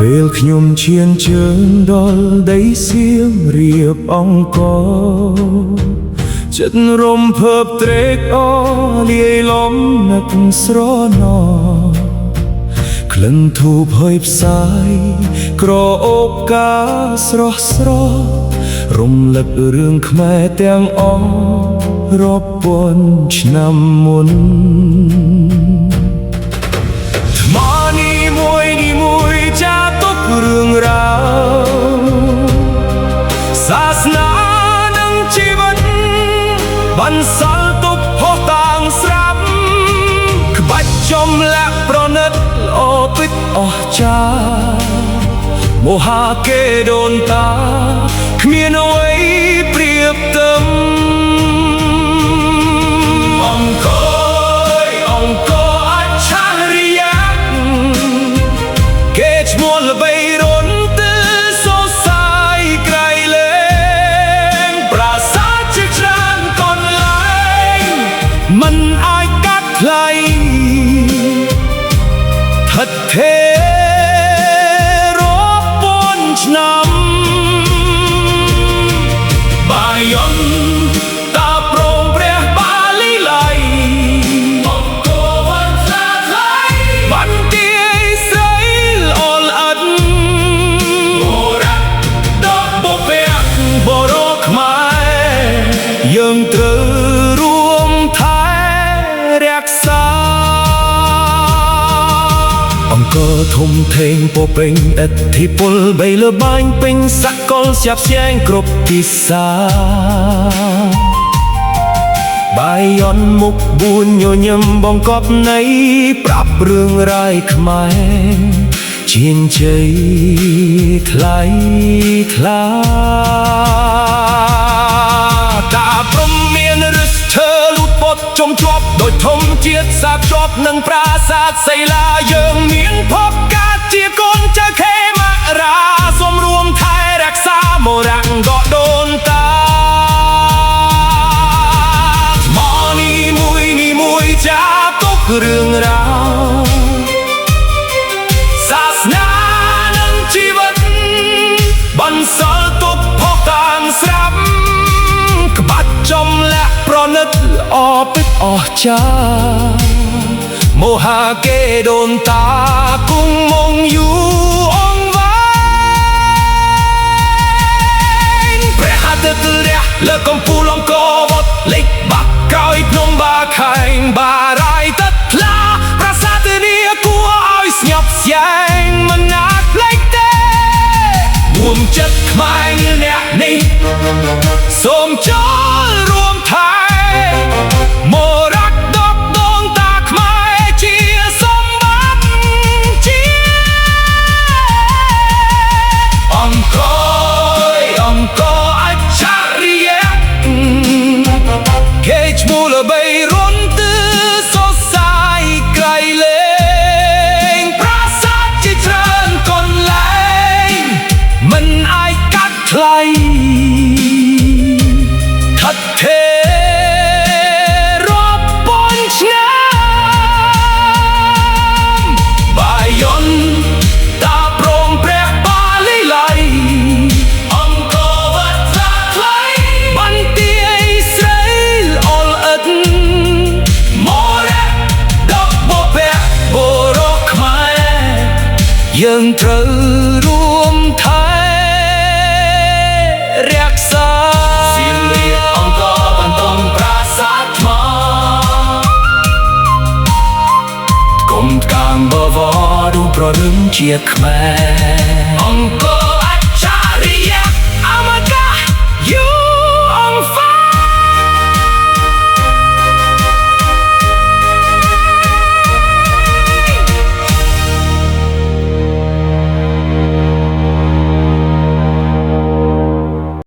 ពេលខ្ញុំឈានជើងដល់ដីសៀមរាបអង្គរចិត្តរំភើបត្រេកអរលាយលំនឹកស្រណោក្លិនធូបហុយផ្សាយក្រអូបការស្រស់ស្រស់រំលឹករឿងខ្មែរទាំងអស់រាប់ពាន់ឆ្នាំមុនថ្មនេះមួយចាទុករឿងរ៉ាវសាសនានិងជីវិតបន្សល់ទុកហោះតាំងស្រាប់ក្បាច់ចំលាក់ប្រណិតល្អពិតអស្ចារ្យមហាកេដូនតាគ្មានអ្វីប្រៀបផ្ទឹមអង្គរអច្ឆរិយៈគេឈ្មោះល្បីរន់ទើសរសើរក្រៃលែងប្រាសាទជាច្រើនកន្លែងមិនអាចកាត់ថ្លៃថិតថេររាប់ពាន់ឆ្នាំបាយ័នតាព្រមព្រះបាលីល័យអង្គរវត្តថ្លាថ្លៃបន្ទាយស្រីល្អល្អិតមរតកបុព្វបុរសខ្មែរយើងត្រូវរួមថែរក្សាអង្គរធំធេងពោពេញឥទ្ធិពលបីលើបាញ់ពេញសកលស្យាប់ស្យែងគ្រប់ទីសាបាយ័នមុខបួនញញឹមបង្កប់នៃប្រាប់រឿងរាយខ្មែរជៀនជ័យថ្លៃថ្លាតាព្រំមានរឹសឈើលូតពត់ចំជាប់ដោយធំជាតិសាបជាប់នឹងប្រាសាទសីលាយើងមានភពកាជាកូនចៅខេមរាសូមរួមថែរក្សាមរតកដូនតាថ្មនេះមួយចាទុករឿងរ៉ាវសាសនានិងជីវិតបន្សល់ទុកផុសតាងស្រាប់ក្បាច់ចំលាក់ប្រណិតល្អពិតអស្ចារ្យមហាកេដូនតាគង់មងយូរអង្វែងព្រះអាទិត្យរះលើកំពូលអង្គរវត្តលេចបាក់ក្រោយភ្នំបាខែងបារាយទឹកថ្លាប្រាសាទនាគួរឲ្យស្ញប់ស្ញែងមិនអាចភ្លេចទេរួមចិត្តខ្មែរអ្នកនេះសូមចូលរួមថែមរតកដូនតាខ្មែរជាសម្បត្តិជាតិអង្គរអច្ឆរិយៈគេឈ្មោះល្បីរន់ទើសរសើរក្រៃលែងប្រាសាទជាច្រើនកន្លែងមិនអាចកាត់ថ្លៃថិតថេររាប់ពាន់ឆ្នាំបាយ័នតាព្រមព្រះបាលីល័យអង្គរវត្តថ្លាថ្លៃបន្ទាយស្រីល្អល្អិតមរតកបុព្វបុរសខ្មែរយើងត្រូវរួមថែរក្សាសៀមរាបអង្គរបន្ទំប្រាសាទថ្មគុំកាងបវររូបប្ររឹងជាតិខ្មែរ